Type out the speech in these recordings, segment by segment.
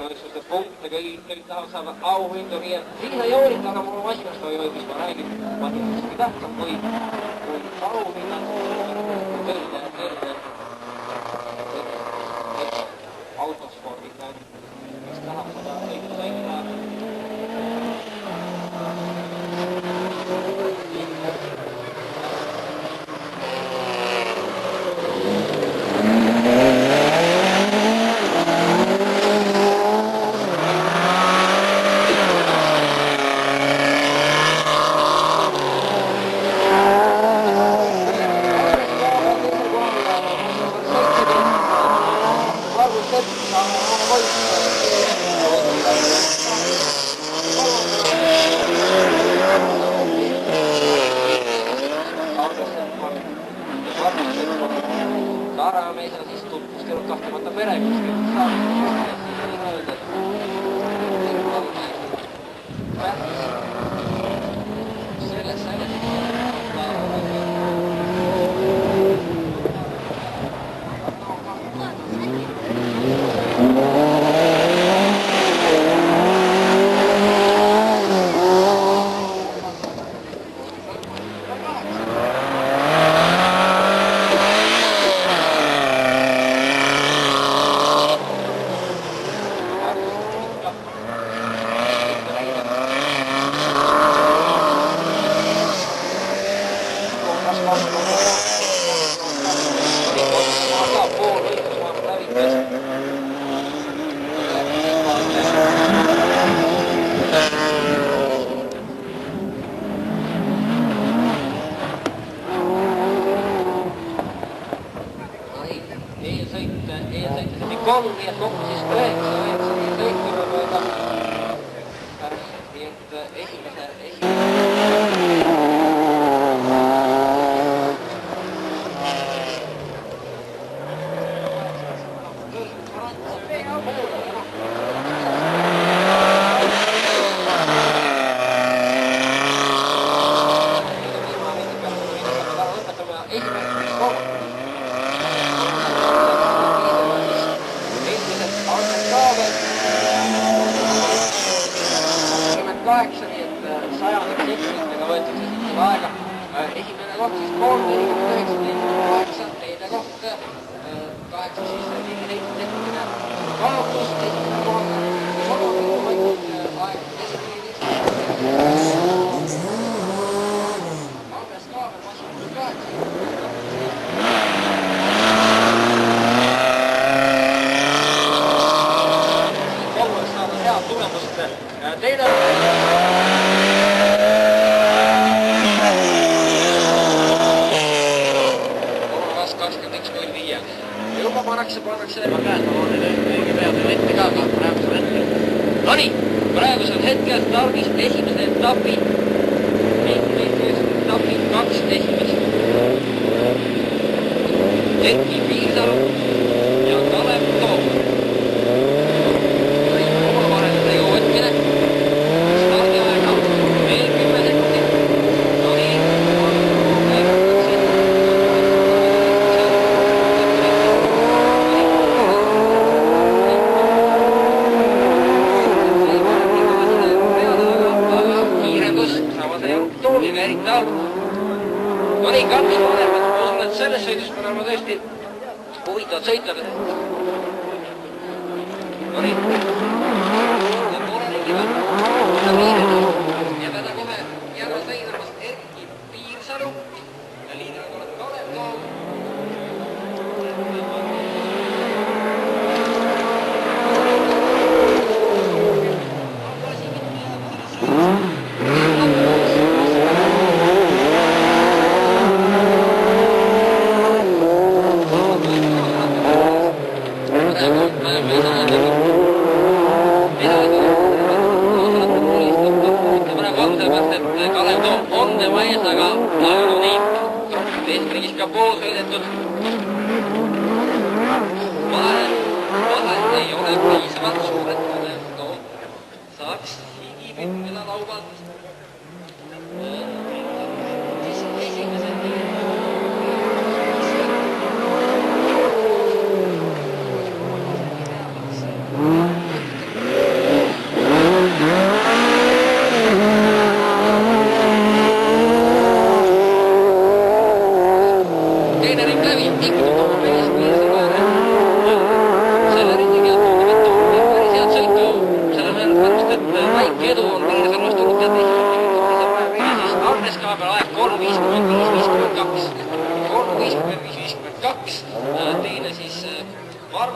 90 punkte, kõik tahavad saada auhindu, nii et Liina Joonik, aga mul masinast oli õigus, ma räägin, masinast ei tähtsam kui auhinnad, tõeline autospordid, kes tahab seda sõitu sõita. Saaramäe ei saa siis tutvustellut kahtemata perekust, kes saab öelda, et sellest kolm, nii et kokku siis 9 sõitura mööda. Nii et esimese nii et sajandaks esimestega võetakse siis aega. Esimene koht siis 3.49.8, teine koht 8 siis tekkiline kaotus, esimene kohal aeg Andres Kaaber masinus 8. Kolmeks saada head tulemust. Teine Orvas 21.05. Juba pannakse ma käed, ma vaatan õige peale ette ka praegusel hetkel. Nonii, praegusel hetkel stardis esimese etapi 2 esimest. Erki Piirsalu ja Kalev Toom. No nii, kaks vanemad, ma usun, et selles sõidus me oleme tõesti huvitavad sõitjad. No nii, ja poole ringi võtta, ja liidetud. Ja teda kohe järve sõidamas Erki Piirsalu ja liidega oled Kalev Toom. Kalev Toom on tema ees, aga no nii, eesmärgis ka pool sõidetud. Vahel ei ole piisavalt suured Kalev Toom saaks higipülla laubalt. Siis esimesed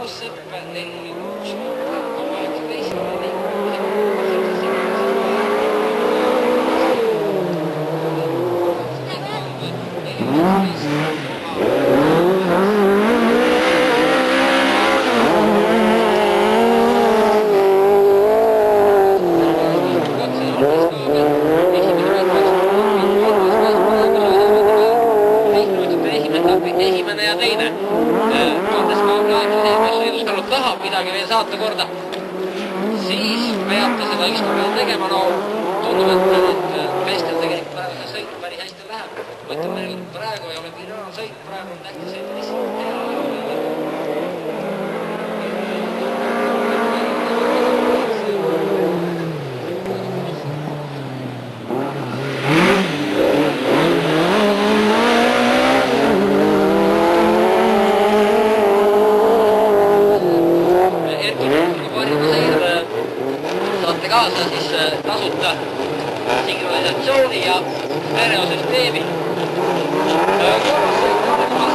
Parvussepp 4-1. Esimene ja teine. Andes Kaabla tahab midagi veel saata korda. Siis peab ta seda ükskord veel tegema. No, tundub, et meestel tegelikult praegu see sõit päris hästi läheb. Mõtleme meil praegu ei ole finaalsõit, praegu on tähtis sõita lihtsalt hea. Kaasa siis tasuta signalisatsiooni ja stereosüsteemi. Kolmas sõit olemas.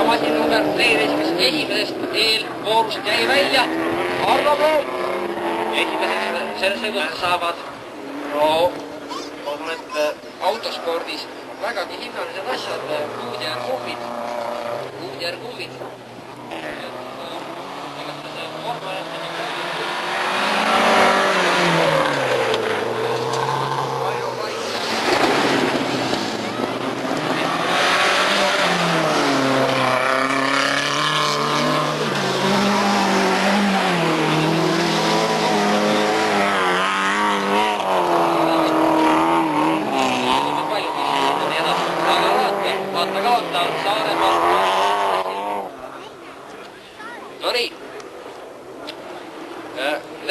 Masin number 4 esimesest eelvoorust jäi välja. Arno Proov. Esimesest selles sõidust saavad ma arvan, et autospordis vägagi hinnalised asjad. Kuudjärgummid.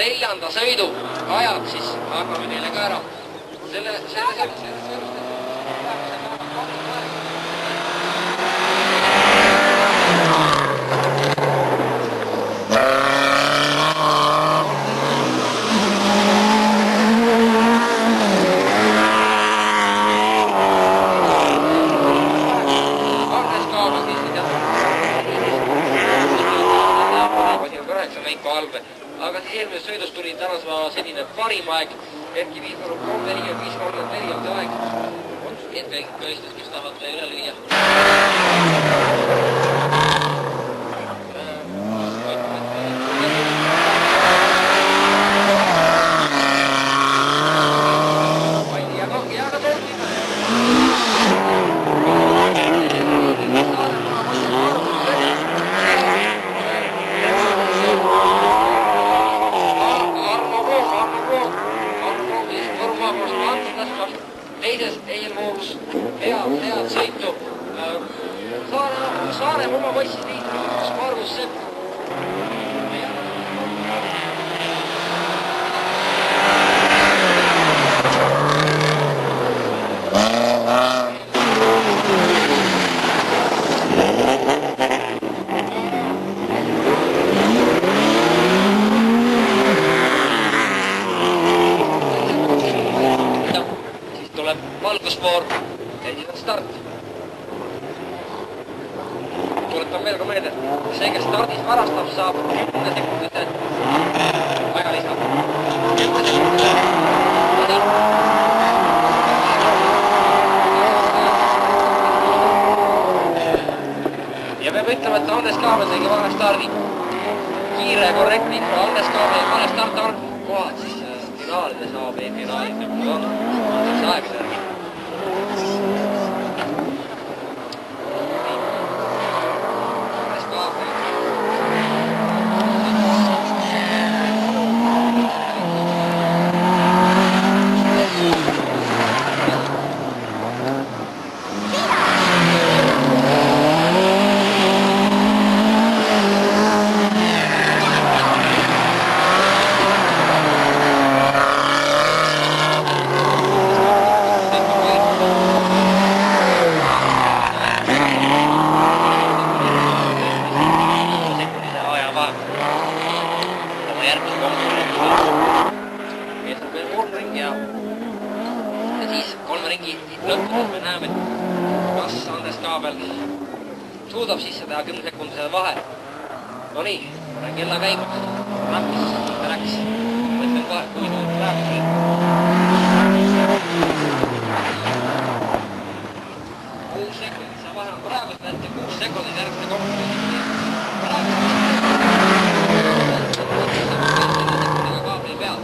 Neljanda sõidu ajad siis anname neile ka ära. Aga siis eelmises sõidus tuli tänasva selline parim aeg. Erki Viikur 3-4-5-34 on see aeg. Need kõik köistus, kes tahavad üle lüüa. Teises eelvoorus head sõitu. Saarem oma võissis liitrus Parvussepp. Valguspoor, esimene start. Tuletan veel ka meelde, see, kes stardis varastab, saab 10 sekundite ajalista. 10 sekundite. Ja peab ütlema, et Andes Kaabel tegi vale stardi. Kiire, korrektne info, Andes Kaabel vale start arv kohad siis finaalides, AB-finaalid nagu on. See aeg järgi. sisse teha 10-sekundisele vahe. No nii, panen kella käima. Läks, mõtlen kohe, kui tuud praegu siin. 6 sekundit, see vahe on praegu ette 6 sekundit järgmine 3 sekundit. Praegu kaabli peal.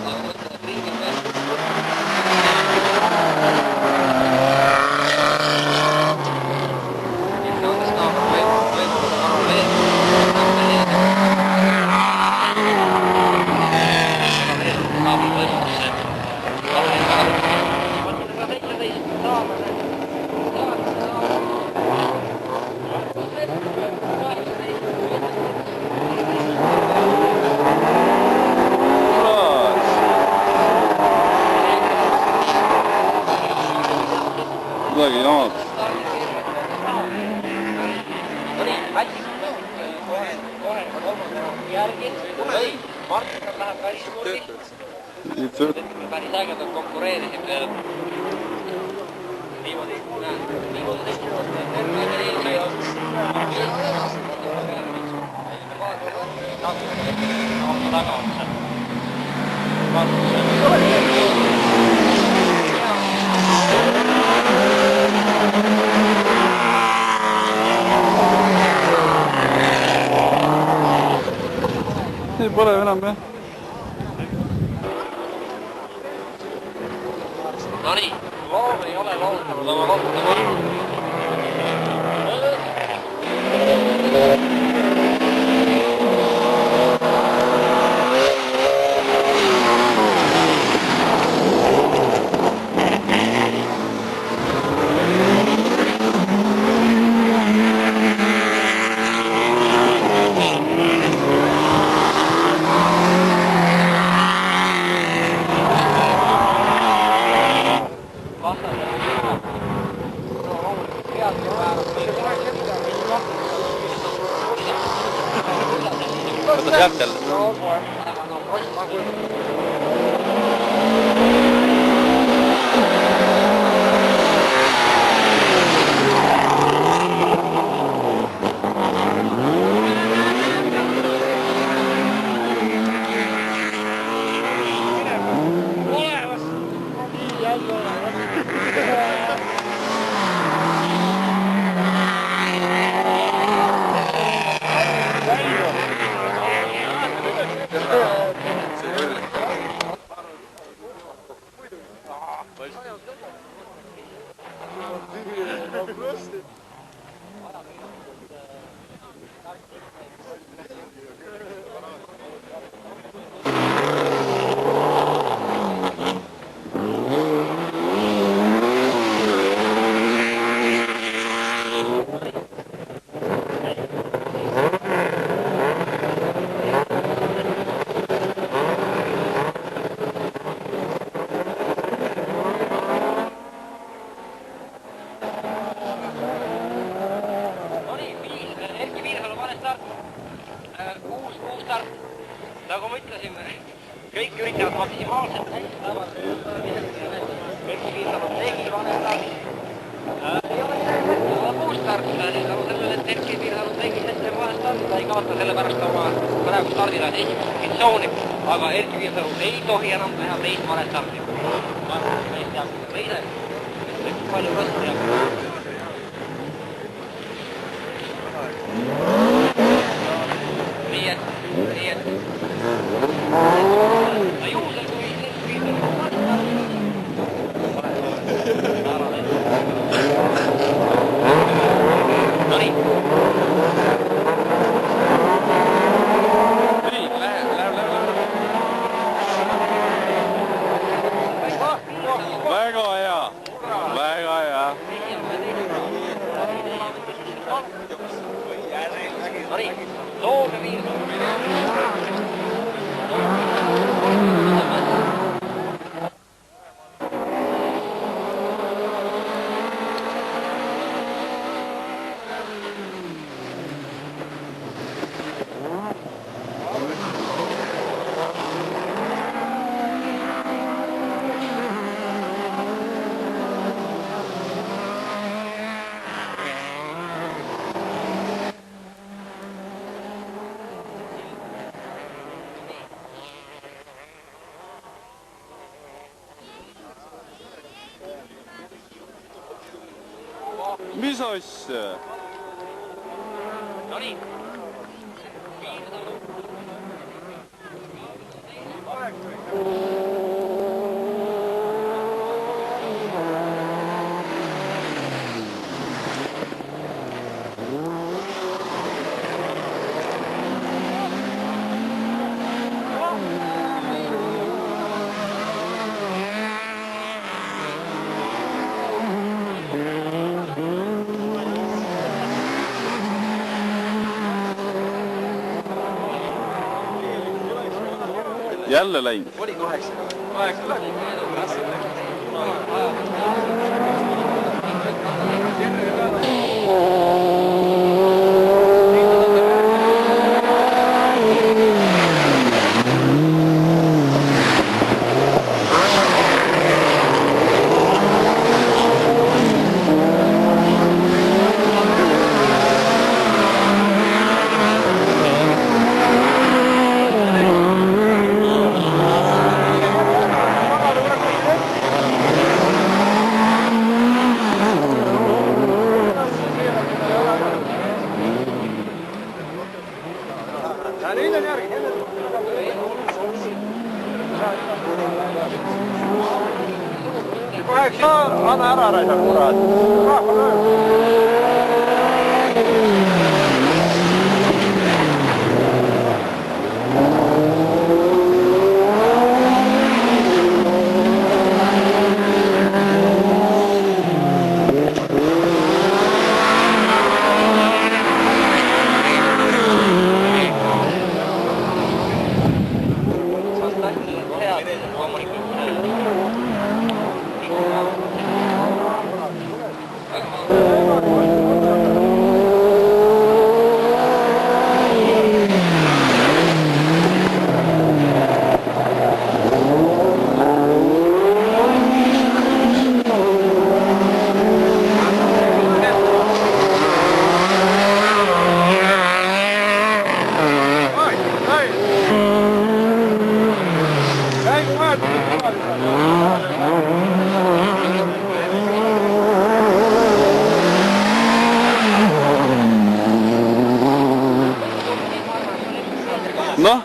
Aga mõtlen, et ringil peal. Kuidagi jamad. No nii, Mätsi kohe järgi. Ei, Martin läheb päris kurdi. Päris ägedalt konkureerisime. Niimoodi, näe, niimoodi tekkinud. Terve eelkäinud. Taga on see. Ei pole enam jah. No nii, loom ei ole loodanud oma lohtama. Võta sealt jälle. Nagu ma ütlesin, kõik üritavad maksimaalselt täistavalt. Erki Viisalu tegi vanestart. Ei ole puustart, tänu sellele, et Erki Viisalu tegi selle vanestart, ta ei kaota sellepärast oma praegu stardile esimest positsiooni. Aga Erki Viisalu ei tohi enam teha teist vanestarti. Ma arvan, et meist teab teise, kes palju rõsti teab. Nii et juhusel kui no nii. Väga hea. Väga hea. No nii, Soome viis. Mis asja? No nii. Jälle läinud. Oli 8. Anna ära raisa kurat. Rahva lööb. Noh.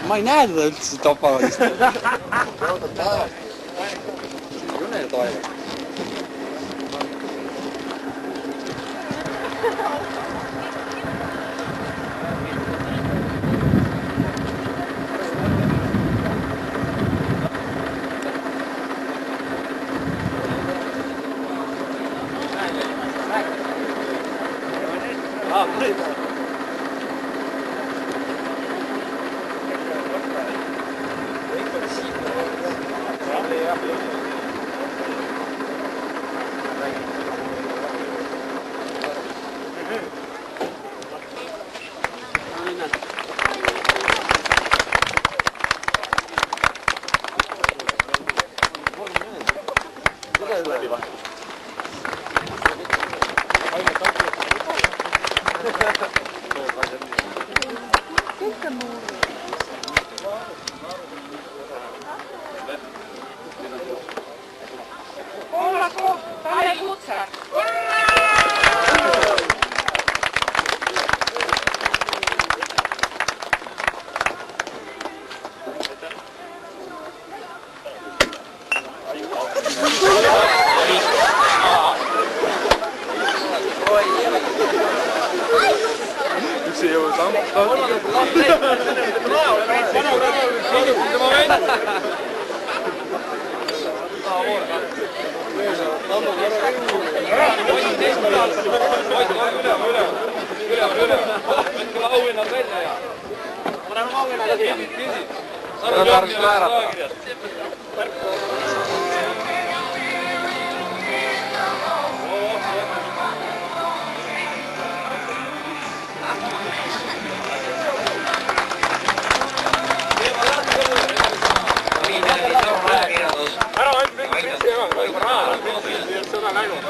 Ma ei näe teda üldse tapavalist. June taeva. Üle. Võtke auhinnad välja ja... Paneme auhinnad siia. Seda tarvis määrata. Ära ainult mingi sisse ja juba raha. Seda näinud.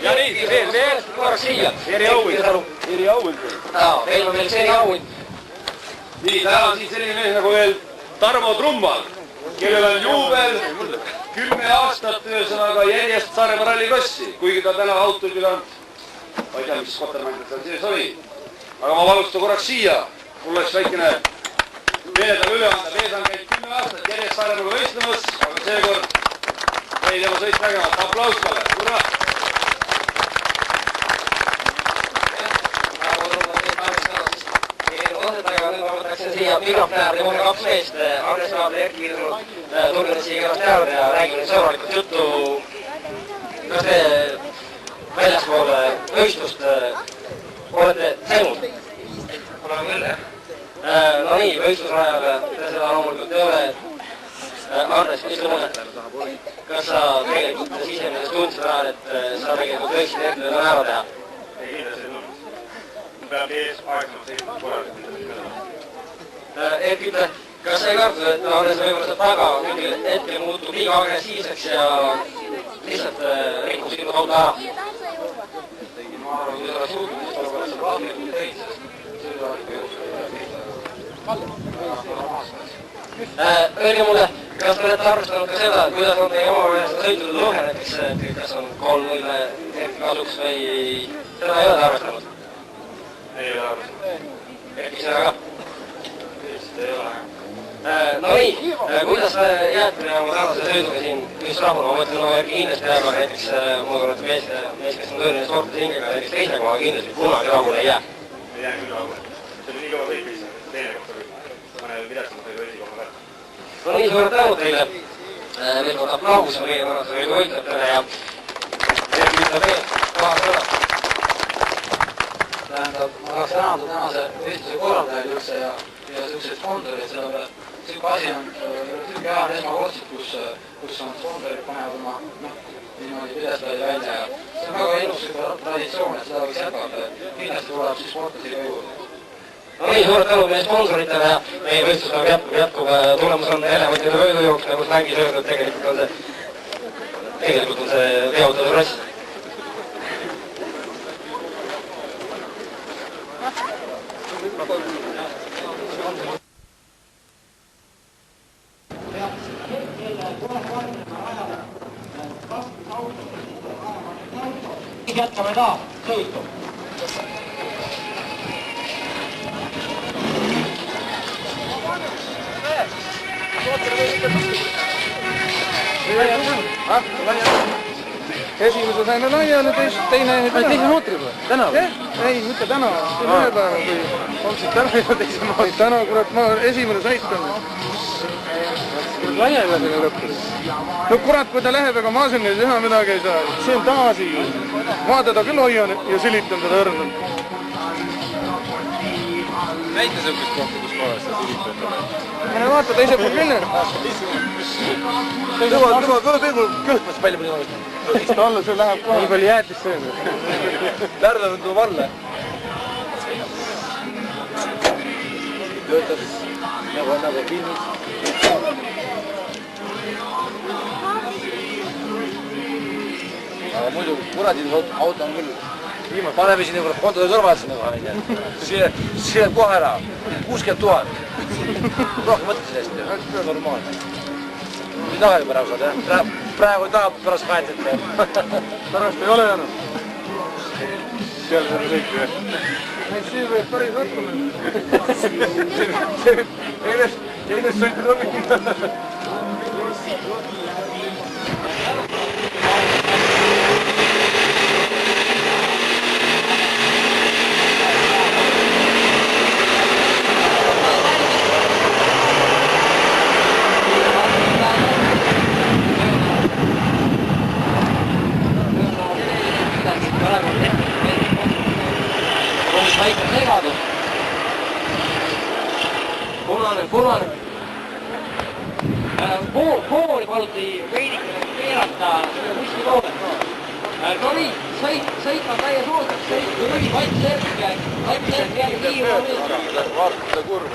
Ja nii, veel korraks siia. Eriauhind. Meil on veel see auhind. Nii, täna on siis selline mees nagu veel Tarmo Trummal, kellel on juubel 10 aastat ühesõnaga järjest Saaremaa rallikrossi, kuigi ta täna autul küll on, ma ei tea, mis kotermandid seal sees oli. Aga ma valustan korraks siia, mul oleks väikene meeldab üle anda. Mees on käinud 10 aastat järjest Saaremaaga võistlemas, aga seekord ei tema sõit nägemata. Aplaus talle, hurra! Siia mikrofoni äärde mulle 2 meest, Andres Naabel ja Erki Virnul tulnud siia kõrast äärde ja räägime sõbralikult juttu. Kas te väljaspool võistlust olete käinud? Oleme küll, jah. No nii, võistlusrajal te seda loomulikult ei ole. Andres, mis te mõtled? Kas sa tegelikult sisemisest tundsid ajal, et sa tegelikult võiksid Erkile täna ära teha? Ei, kindlasti ei tundnud. Peab ees aegselt seisnud korralikult. Erki ütle, kas sa ei kartu, et Andres võib-olla saab taga mingil hetkel muutub liiga agressiivseks ja lihtsalt rikub sinu auto ära? Ma arvan, kui sa oleks suutnud, siis oleks sa praegu teid, sest öelge mulle, kas te olete arvestanud ka seda, et kuidas on teie omavaheliste sõitude lõhe, näiteks kas on 3-0 Erki kasuks või seda ei ole arvestanud? Ei ole arvestanud. Erki seda ka? No nii, kuidas jääte oma tänase sõiduga siin just rahule? Ma mõtlen, Erki kindlasti jääb, aga näiteks mulle olete mees, kes on tõeline sportide hingega, näiteks teise koha kindlasti kunagi rahule ei jää. Ei jää küll rahule. See oli nii kõva kõik lihtsalt, et teine koht oli. Ma näen midagi, ma tõi esikoha pealt. No nii, suured tänu teile. Veel kord aplaus meie tänase sõidu võitlejatele ja Erki ütleb veel paar sõna. Tähendab, ma tahaks tänada tänase võistluse korraldajaid üldse ja selliseid sponsoreid, sellepärast selline asi on tükki aja esmakordselt, kus on sponsorid panevad oma niimoodi pidestavaid välja ja see on väga ilus traditsioon, et seda võiks jätkata. Kindlasti tuleb siis sportlasi ka juurde. No nii, suured tänu meie sponsoritele ja meie võistlus jätkub. Tulemus on Elevantide võidujooks, nagu Slängis öeldud, tegelikult on see veotada rass. Jätkame taas sõitu. Esimese saime laiali, teine mootri peal. Täna või? Ei, mitte täna. Ühe päeva, kui oleksid täna juba teise mootri. Täna, kurat, ma esimene sõit on. Laiali sinna lõppus. No kurat, kui ta läheb, ega ma sinna ei teha midagi ei saa. See on taasi. Ma teda küll hoian ja sülitan teda õrnalt. Näita sõbrist kohta, kus kohas sa sülitan. Mine vaata, teise pool küll. Kõva peegul kõhmas palju palju hoidnud. Istu alla, see läheb kohe. Nii palju jäätis söönud. Lärve tuleb alla. Töötab nagu filmis. Aga muidu kuradid auto on küll. Paneme sinna kurat kontode kõrval sinna kohe. See jääb kohe ära. 60 000. Rohkem mõtle sellest ju. Normaalne. Nüüd tagasi praegu saad, jah? Praegu ei taha pärast kaetet. Pärast ei ole jäänud. Seal selle sõitu, jah? See võib päris võtma. Eilest sõitu on. punane. Pooli paluti veidikene keerata bussitoole. No nii, sõitma täie suusaks, sõitma lühi, Vaits Erk jälle kiirema nüüd. Vaata kurv.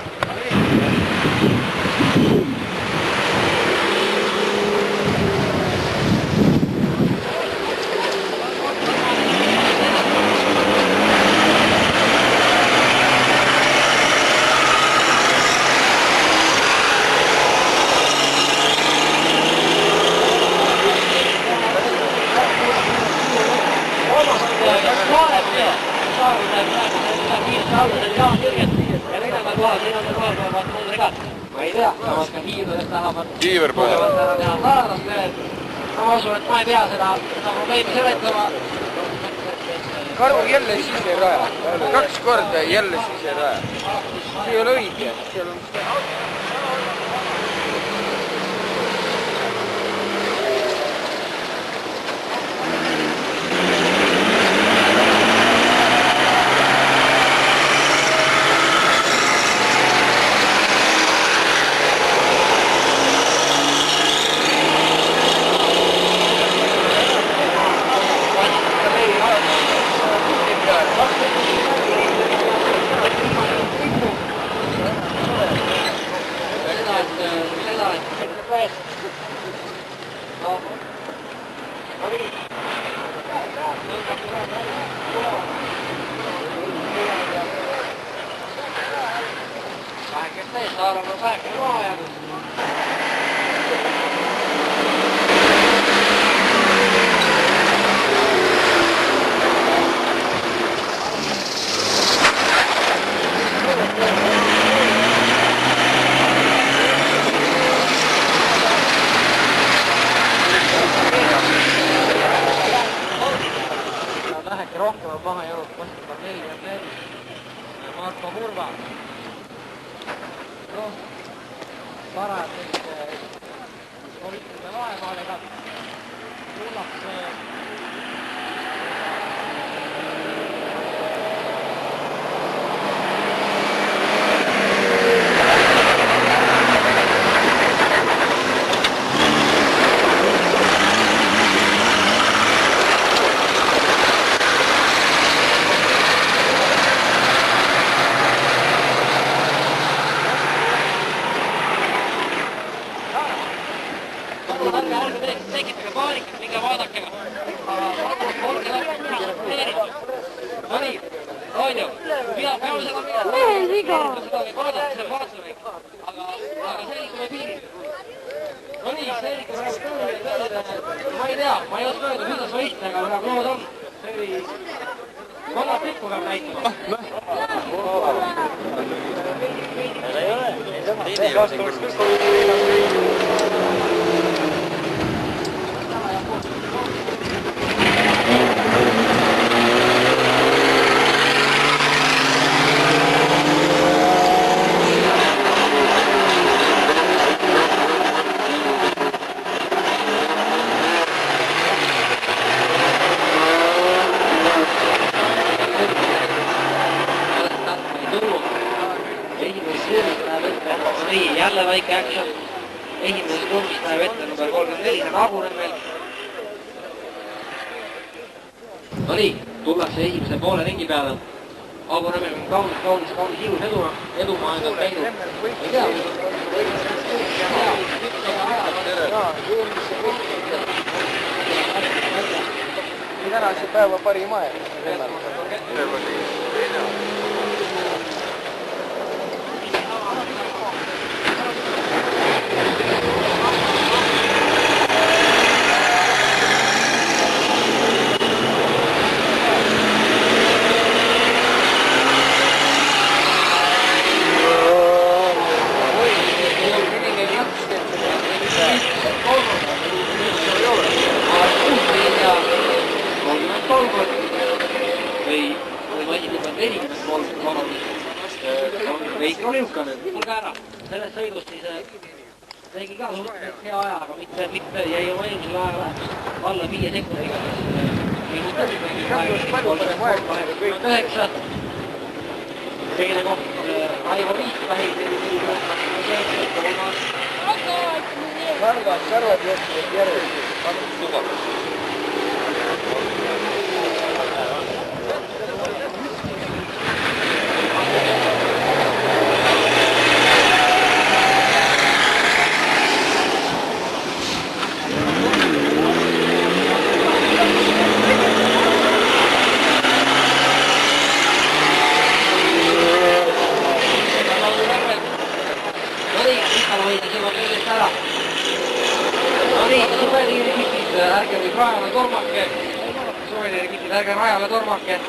Ma ei tea, samas ka hiirudest tahavad Kiiver põhjal. ära teha saarast veel. Ma usun, et ma ei pea seda probleemi seletama. Kargu jälle siseraja. 2 korda jälle siseraja. See ei ole õige. Seal on rohkem on maha jäänud vastu 44. Marko Murva. Noh, parajalt poliitiline vahemaalega tullakse tekitage paanikat, minge vaadake. No nii, on ju, peame seda mida. Seda võib vaadata, see on vaatlemek. Aga selgime piirid. No nii, selgime piirid. Ma ei tea, ma ei oska öelda, kuidas võista, aga väga lood on. See oli kollat tippu peab näitama. Ei ole. Nii, jälle väike action. Esimeses kurvis näeb ette number 34, see on Agunemmel. No nii, tullakse esimese poole ringi peale. Agunemmel on kaunis ilus edumaa endal käinud. Ei tea. tänase päeva parim aeg. Veidi on niisugune, tulge ära. Sellest sõidust siis tegi ka suhteliselt hea aja, aga mitte jäi oma eelmisel ajal alla 5 sekundiga. Teine koht Aivo Viismähi, Karvad jooksevad järjest. ärge nüüd rajale tormake. Suveneerikitid, ärge rajale tormake.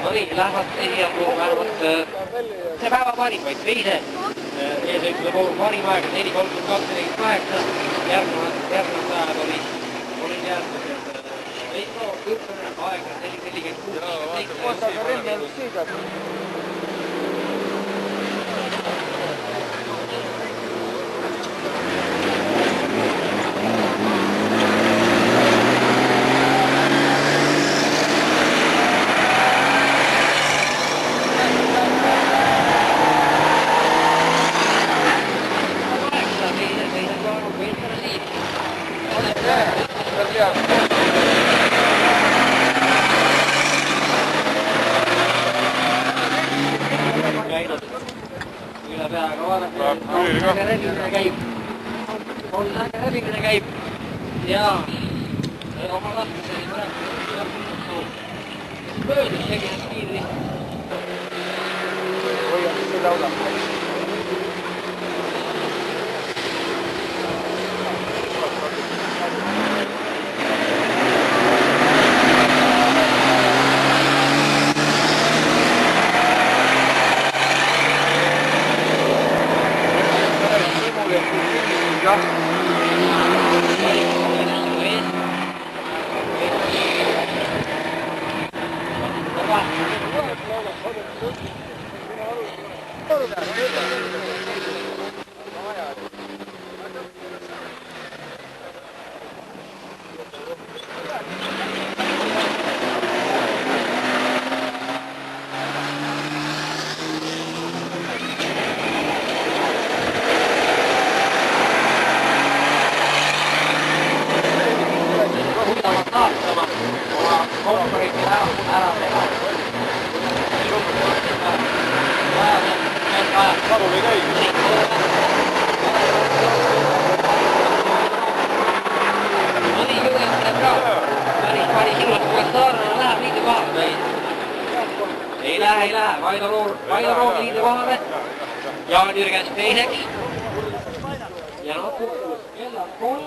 No niin, lähevad esialgu vähemalt see päeva parimaid veise. Eesõituse puhul parim aeg 4.32.48. Järgnevad ajad olid järgmised. Veiko Kõrgõne aeg 4.46. Üle peaga vaadata, läbimine käib ja oma laskmise praegu möödus tegid kiirri. Hoiame see laula. Ei lähe. Vaido Roog liidu kohale. Jaan Jürgens teiseks. Ja kukkus kellad 3.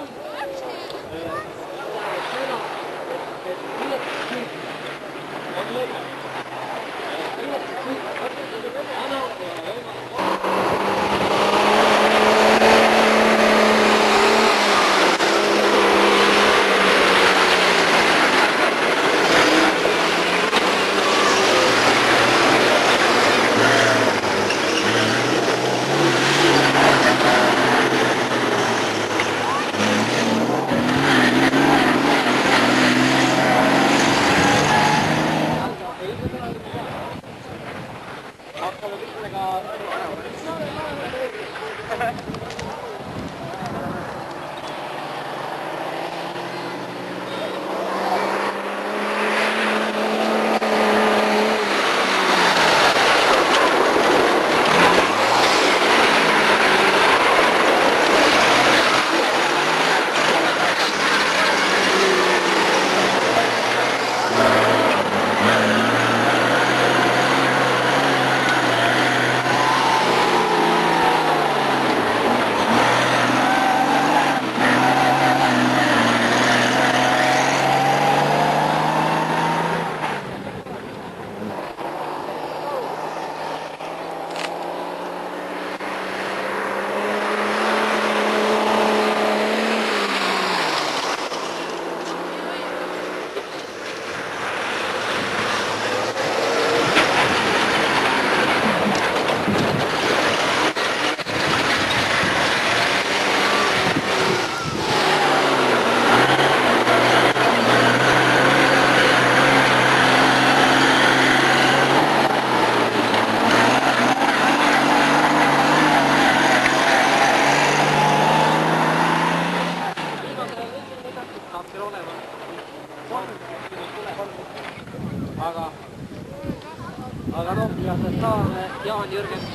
aga noh, ja see Saarne Jaan Jürgens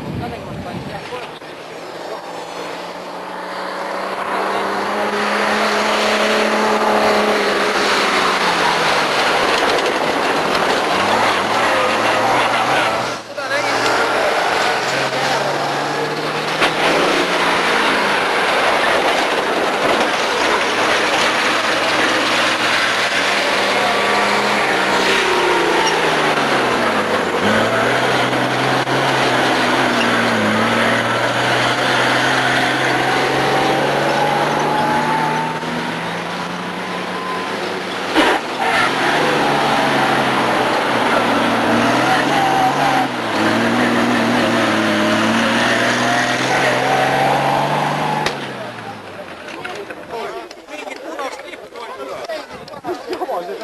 on ka tegelikult päris hea kohe.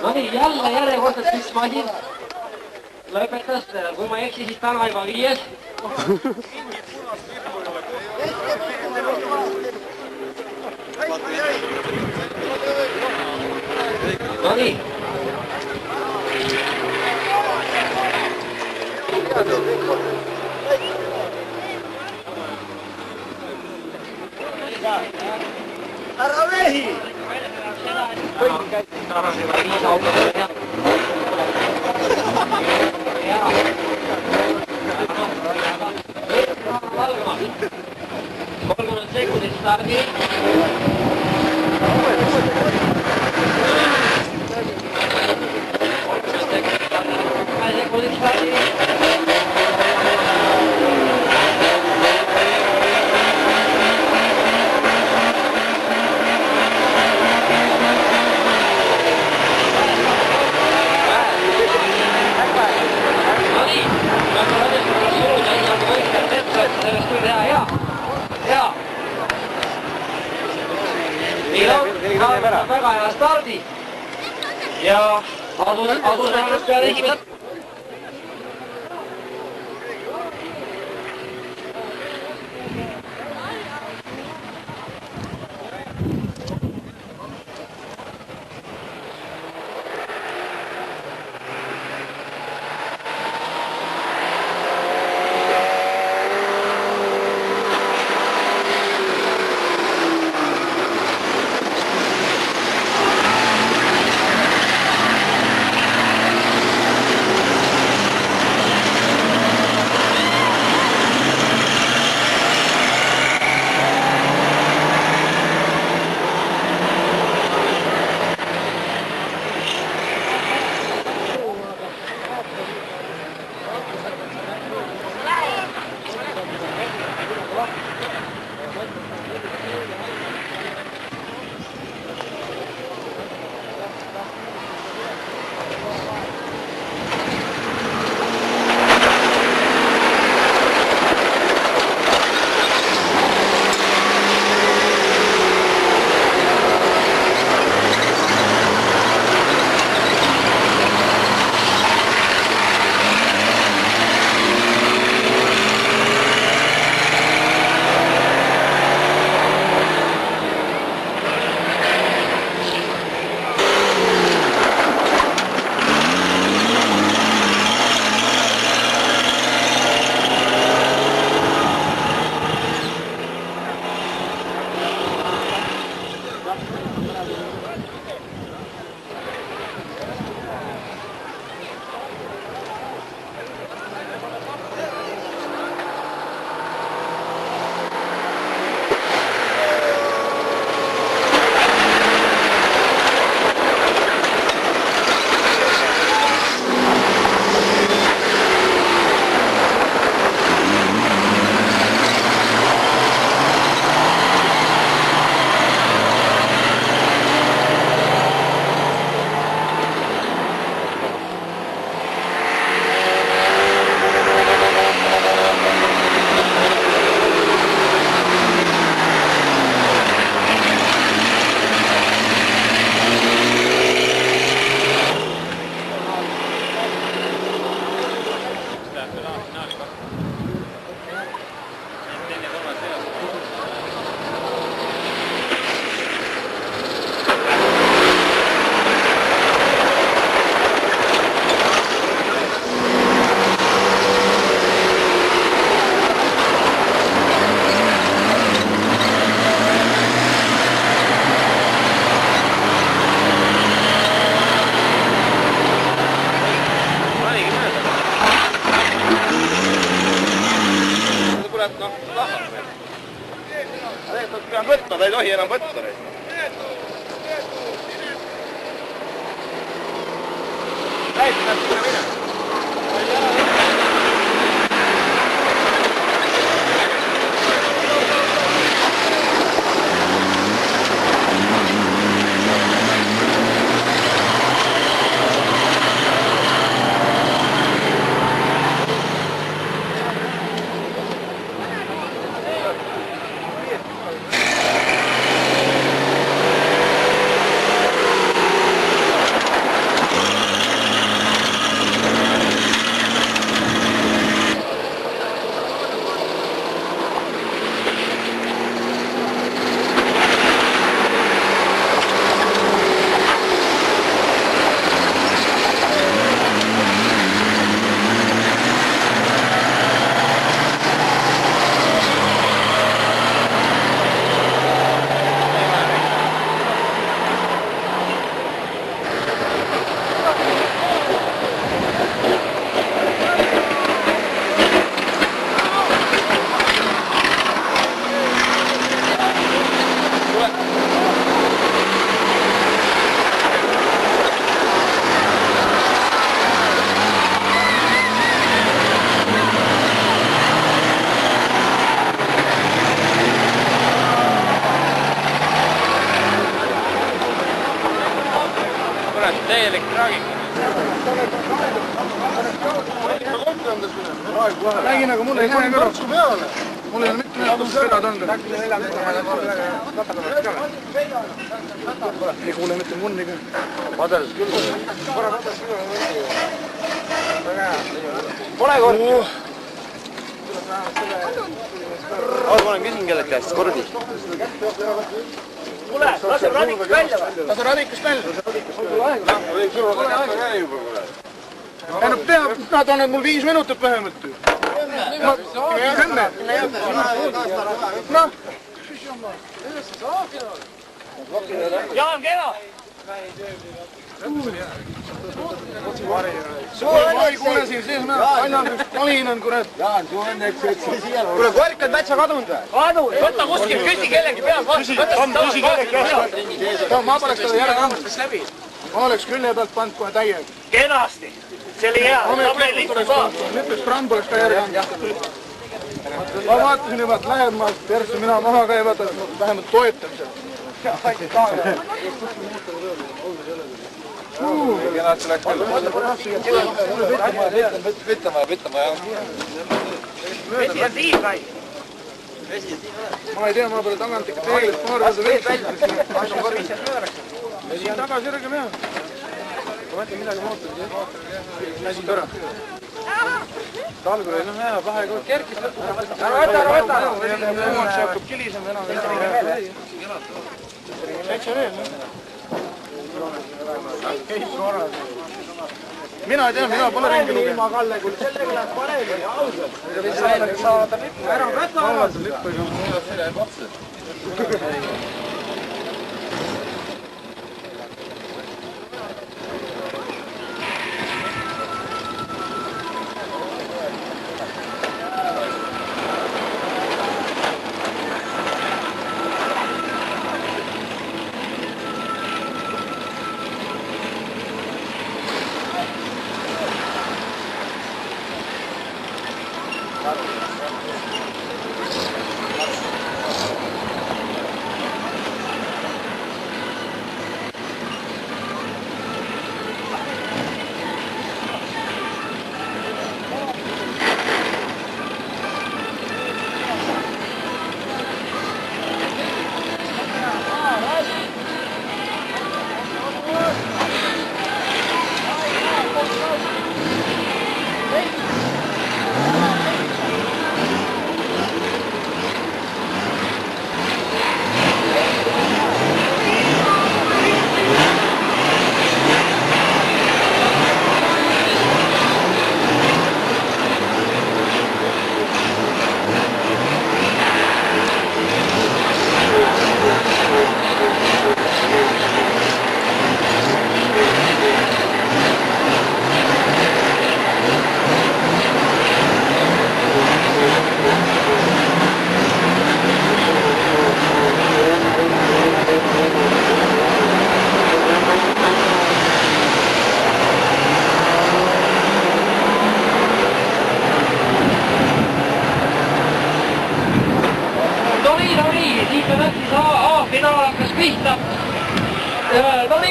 No nii, jälle järjekordselt üks masin lõpetas, kui ma ei eksi, siis täna juba 5. No nii. Härra Mehi! Kõik käib tänasega 5 autodega ja 30 sekundit stardi. Väga hea stardi ja adus vähemalt peale esimest. seda ei tohi enam võtta. Täielik traagika. Räägin, aga mul ei näe kõrvaks peale. Mul ei ole mitte näha, kus vedad on. Ei kuule mitte munni ka. Padelis küll. Pole kord. Ma olen küsin kellegi käest kordi. Kuule, lase radikust välja või? Lase radikust välja. Nad annavad mul 5 minutit vähemalt. 10. Noh. Jaan, kena! Ma ei kuule siin sees näha. Ainult üks kalin on, kurat. Jaan, sul on üks siia. Kuule, koerikad mätsa kadunud või? Kadunud, võta kuskil, küsi kellegi pealt vastu. Küsi kellegi pealt. Ma poleks talle järele andnud. Ma oleks külje pealt pannud kohe täiega. Kenasti. See oli hea. Tabel lihtne saab. Nüüd peaks Bram poleks ka järele andnud. Ma vaatasin juba, et läheb ma persse mina maha ka ja vaata, vähemalt toetab seal. Kenad see läks küll. Võtama jah. Vesi ja siin kai. Ma ei tea, ma pole tagant ikka peeglit paar korda veits. Siin tagasi järgi meha. Ma mõtlen midagi mootorid. Läsin ära. Talgur ei ole meha, pahe kord kerkis lõpuks. Ära võta! Omaks hakkab kilisem enam. Täitsa veel, mina ei tea, mina pole ringi lugenud. Ilma Kalle, kui sellega läheb paremini, ausalt. Saada lippu. Ära võta! Lippu ei ole.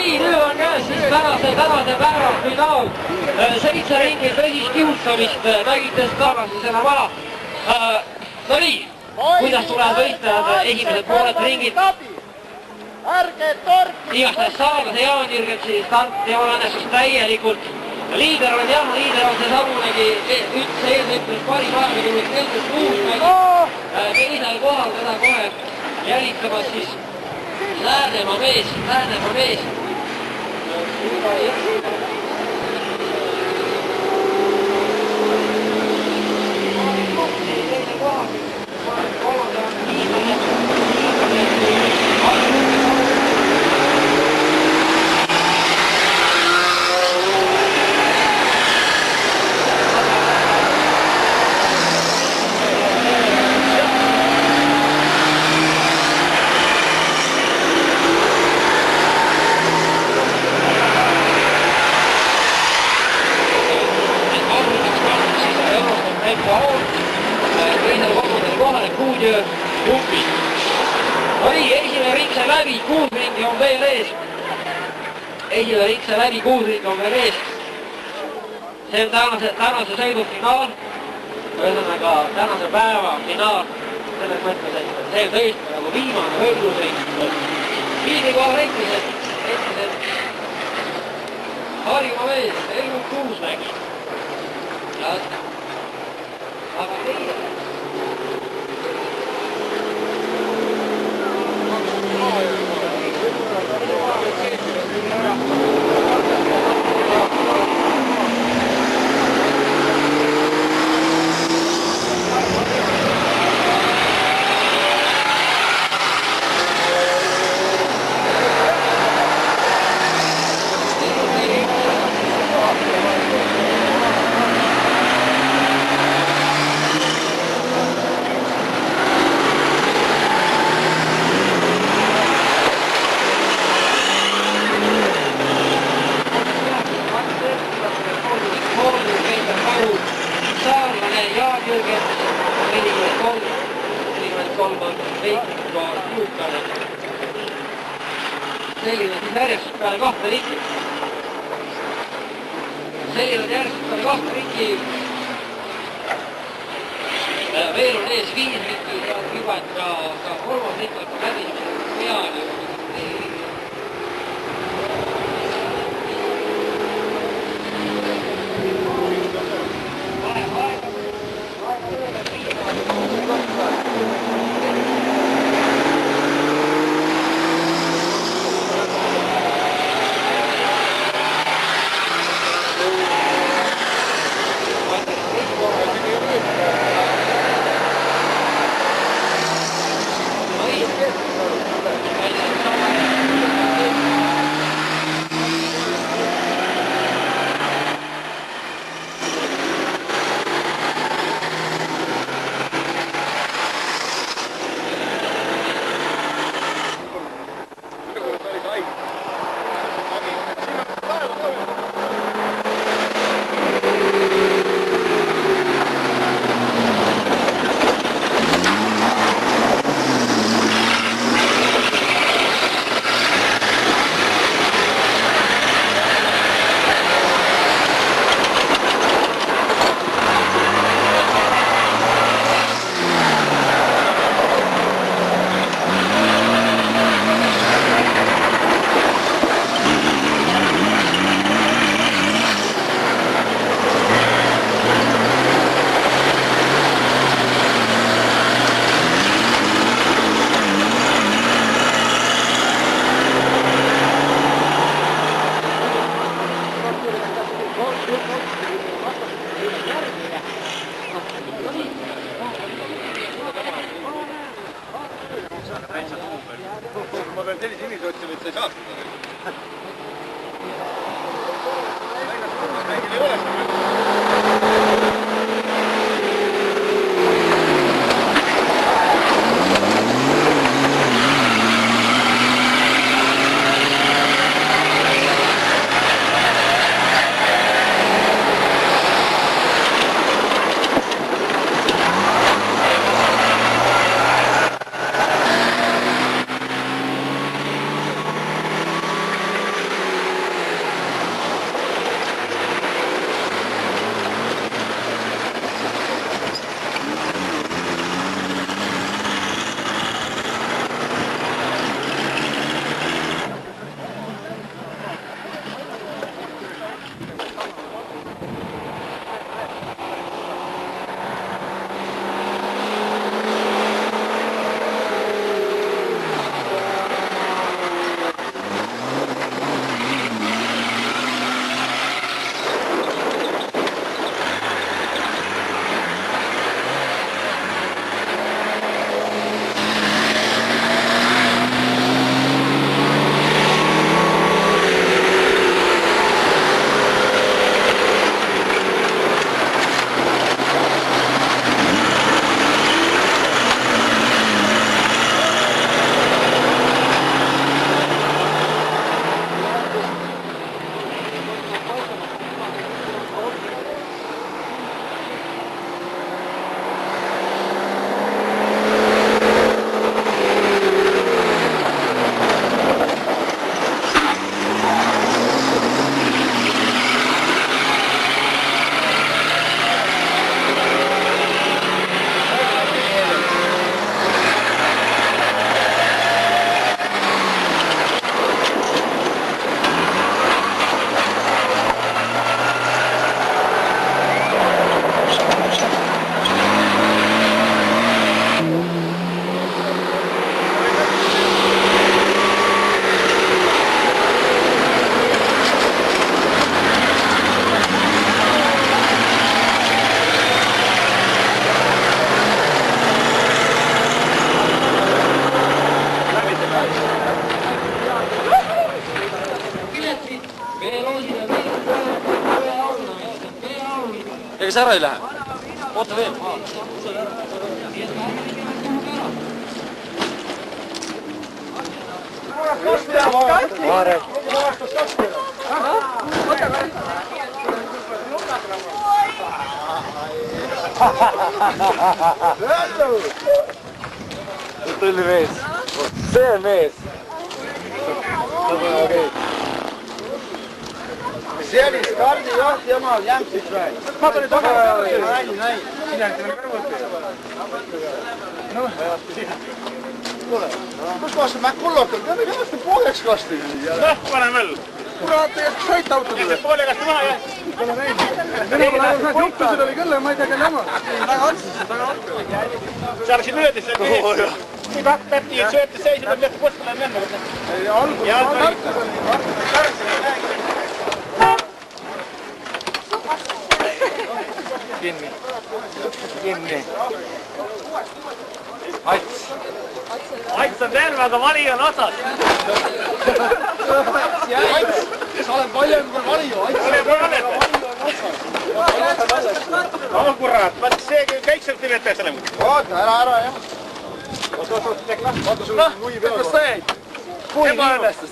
nii, nüüd on käes siis tänase päeva finaal. 7 ringi tõsist kihutamist, nägite tagasi selle maha. No nii, kuidas tulevad võistlejad esimesed pooled ringid? Igastahes saabase Jaan Jürgensi start ja õnnestus täielikult. Liider on see samunegi üks eelseisvus parim aegade Keltus Kuusmägi. Teisel kohal teda kohe jälitamas siis Läänemaa mees. Esimene ring sai läbi, 6 ringi on veel ees. See on tänase sõidu finaal. Ühesõnaga tänase päeva finaal. Selles mõttes, et see on tõesti nagu viimane hõllusõit. Viidikohal endiselt Harjumaa mees, Helmut Kuusmägi. Aga teine selline siis järjestus peale kahte ringi. Veel on ees 5 ringi, juba et ka 3. ringi on läbi peal. Ega see ära ei lähe? Oota veel. Maare. Tuli mees. See mees. Sellist kardijohti omal jämpsiks või? Ma tulin tagasi. Näin. Sina ei tule kõrvuti. Kus kohast ma kullotan? Teeme kõvasti pooleks kasti. Pane veel. Kurat, tegelikult sõit autodele. Poole kasti maha jah. Pole näinud. Juhtusid oli küll, ma ei tea, kelle oma. Väga otsuses, väga otsuses. Sa oleksid möödis seal mees. Kui kaks Päti söötis seisib, et läks kuskile männu. Alguses Ja Markus oli. Kinni. Kinni. Ats. Ats on terve, aga vali on otsas. Sa oled valjem kui valiju. Oh kurat, vaat see kõik sealt nimet peaks olema. Oota, ära jah. Vaata sul nui peal. Kas sa jäid? Ebaõnnestus.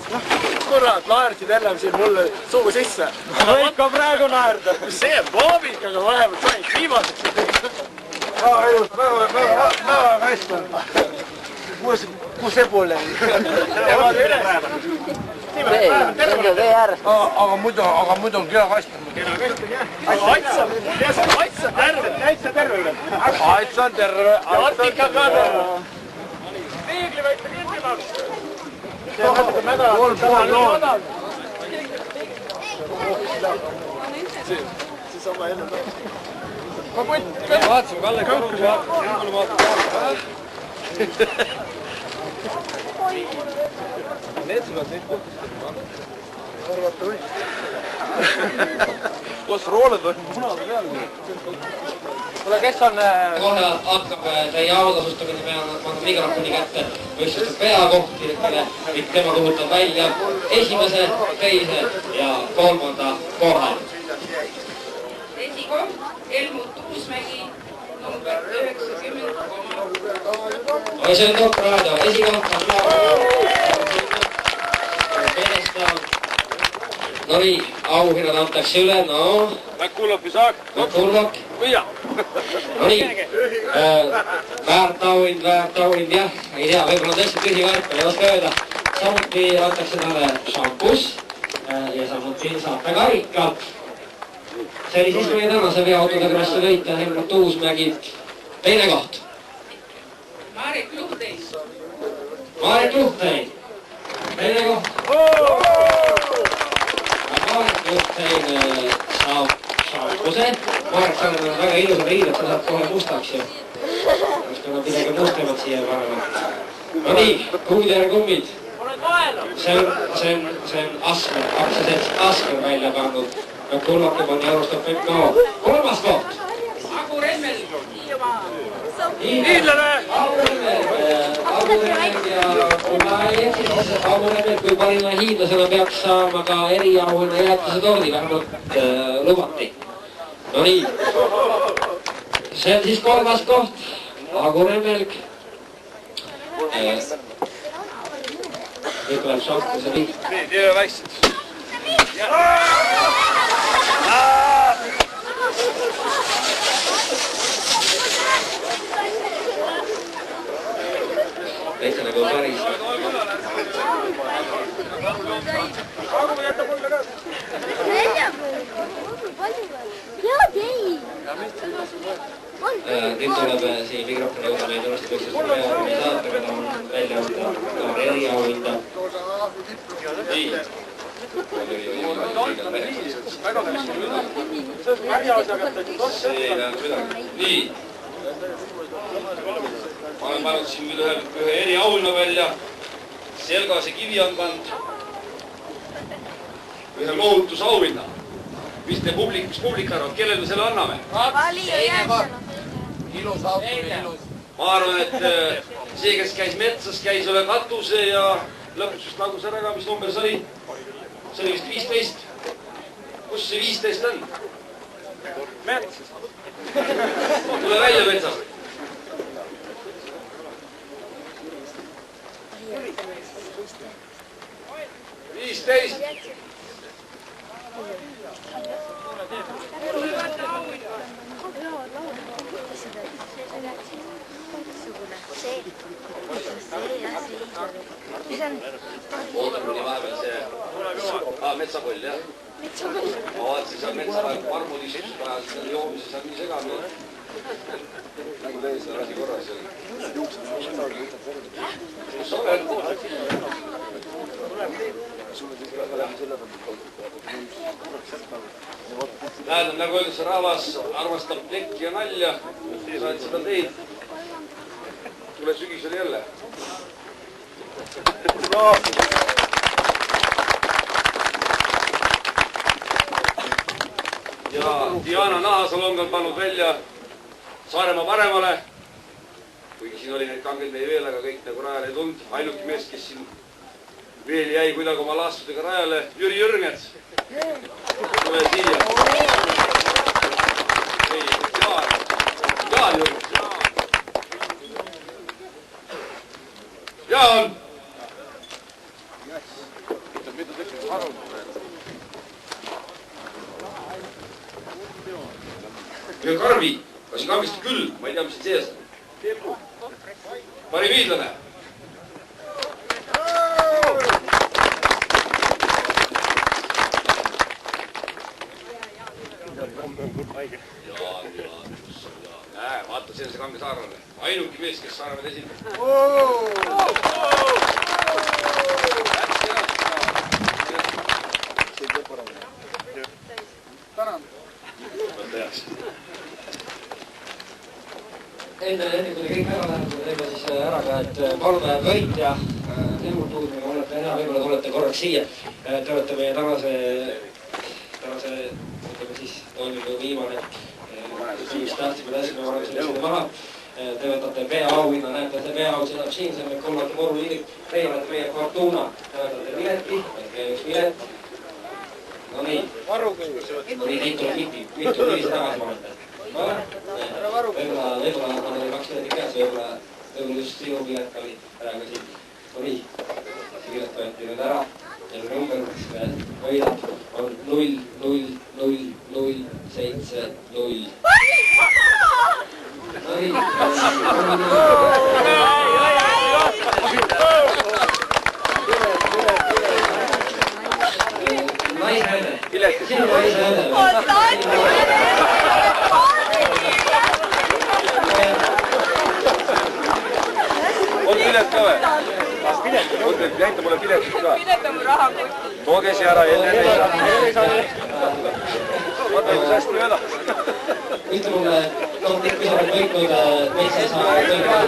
Kurat, naersid enne siin mulle suu sisse. Võib ka praegu naerda. See on Boobik, aga vahepeal said viimaseks. Väga ilus, väga hästi. Kus see pool jäi? Aga muidu on kena kast. Ats on terve, täitsa terve üle. Ats on terve. Ja Artika ka terve. Peegli võite kinni maksta. Kolm pool lood. Vaatasin, Kalle kõukus vaatab. Need sulle neid kohtustada. Arvata või? Koos rooled on munade peal. Kuule, kes on... Kohe hakkab teie autasustamine peale, ma annan mikrofoni kätte võistluste peakohtunikele, tema kuulutab välja esimese, teise ja kolmanda koha. Esikoht Helmut Uusmägi, number 90. Aga see on Top Raadio, esikoht on no nii, auhinnad antakse üle, no... Mäkkullok, Isak. Mäkkullok. Võia. No nii, väärtauhind, jah, ei tea, võib-olla on tõesti tühi värk, ei oska öelda. Samuti antakse talle šampus ja samuti saatekarika. See oli siis meie tänase veoautode klassi võitja Helmut Uusmägi. Teine koht. Marek Luhtein. Marek Luhtein. Teine koht. Marek Luhtein saab šampuse. Marek saab väga ilusad riided, ta saab kohe mustaks ju. Kas tuleb midagi mustemad siia panema. No nii, kummid ja kummid. See on Asmer, aktsiaselts Asmer välja pannud. Kullake pani alustab MKO. Kolmas koht. Agu Remmel. Hiidlane! Agu Remmel ja Agu Remmel kui parima hiidlasena peaks saama ka eriauhinna jäätise tordi, vähemalt lubati. No nii. See on siis kolmas koht. Agu Remmel. Nüüd tuleb šampuse liik. Nii, teeme väiksed. Täitsa nagu päris. Nüüd tuleb siin mikrofoni juurde meid unustuseks peaorganisaatoga, ta on välja anda ka eriauhinda. Nii. See ei lähe midagi. Nii. Ma olen pannud siin ühe eriauhinna välja. Selgase kivi on pannud ühe lohutusauhinna. Mis publik arvad, kellele me selle anname? Ilus auto, ilus. Ma arvan, et see, kes käis metsas, käis üle katuse ja lõpuks just lagus ära ka, mis number sai? see oli vist 15. Kus see 15 on? Metsas. Tule välja metsast. Ootab kuni vahepeal see metsapoll, jah? Ma vaatasin seal metsapoll parmud istus päeval, seal joomises on nii segamine. Nagu täis on asi korras seal. Kus sa oled? Tähendab, nagu öeldakse, rahvas armastab plekki ja nalja. Saad seda teid. Tule sügisel jälle. Ja Diana Nahasalong on pannud välja Saaremaa paremale. Kuigi siin oli neid kangeid mehi veel, aga kõik nagu rajale ei tulnud. Ainuke mees, kes siin veel jäi kuidagi oma laastudega rajale, Jüri Jürgets. Tule siia. Ei, Jaan Jürgets. Jaan! Ja karvi, ka siin karbist küll, ma ei tea, mis siin sees on. Parim hiidlane. Vaata, see on see kange saarlane. Ainuke mees, kes Saaremäed esindab. Tänan. Enne kui kõik ära läheb, teeme siis ära ka, et palve võitja Helmut Tuusmäega olete enam, võib-olla tulete korraks siia. Te olete meie tänase, ütleme siis, toimigu viimane, mis tahtsime tähtsime, me oleme selle maha. Te võtate peaauhinna, näete, see peaau sõnab siin, see on meil kolmati moruliidik. Teie olete meie Fortuna, te võtate pileti, võtke üks pilet. No nii. Nii, teid tuleb mitu viisi tagasi panete. Võib-olla on neil 2 piletit käes, võib-olla just sinu pilet oli praegu siin. No nii, see pilet võeti nüüd ära ja number, mis me võidab, on 0-0-0-0-7-0. No nii. Naishääne. Sinu naishääne. On pilet ka või? Näita mulle piletit ka. Pilet on rahakotti. Tooge siia ära, enne ei saa. Vaata, kus hästi mööda. Ütle mulle, kui sa oled võitnud Metsasaare tõlgad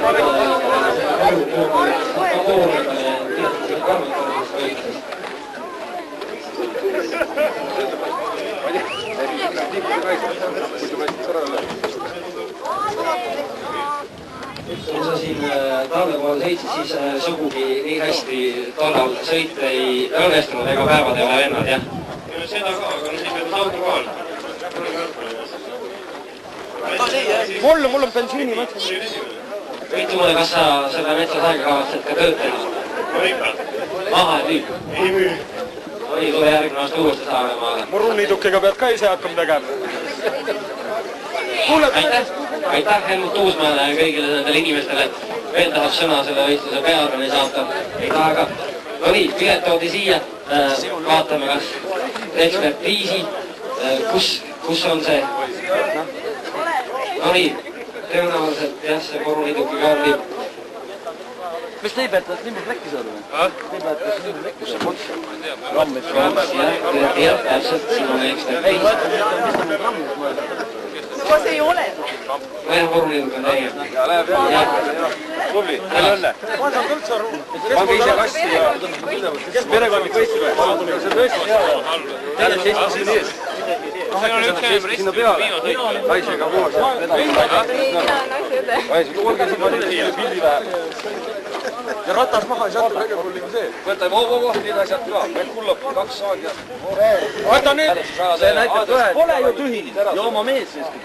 kui sa siin talve poole sõitsid, siis sugugi nii hästi tollal sõit ei õnnestunud ega päevad ei ole vennad, jah? Seda ka, aga siis peab auto kohal. Mul on bensiini mõttes. Ütle mulle, kas sa selle Metsasaega kavatsed ka tööd teha? Maha ja tüüp? Ei müü. No nii, tule järgmine aasta uuesti Saaremaale. Mu rullidukega pead ka ise hakkama tegema. Aitäh Helmut Tuusmäele ja kõigile nendele inimestele. Veel tahab sõna selle võistluse peaorganisaator. Ei taha ka. No nii, pilet toodi siia. Vaatame, kas ekspertiisi. Kus on see? No nii, tõenäoliselt jah, see koruliidukiga on nii. Mis teie peate, et niimoodi lekki saada või? Teie peate, et niimoodi lekki saada? Rammid. Jah, täpselt, siin on ekspertiis. Mis ta nüüd rammid mõelda? Kas ei ole? Vähem koruliiduk on tegema. Ja läheb jah. Tubli, teil õnne. Ma saan üldse aru. Pange ise kasti ja... Kes perekondlik võistleb? See on tõesti hea. Tähendab, see on siin ees. Sinna peale. Naisega koos. Ei, mina naise õde. Olge siin pildi vähe. ja ratas maha, ei saata kõige hullem see. võtame need asjad ka, veel kullab 2 saagi. Võta nüüd! See näitab ühe. Pole ju tühi ja oma mees siiski.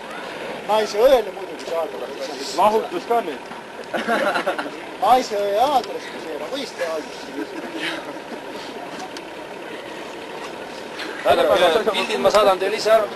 naise õele muidugi saada. Lahutus ka nüüd. Naise õe aadressi seera, võiste aadressi. Pildid ma saadan teile ise ära.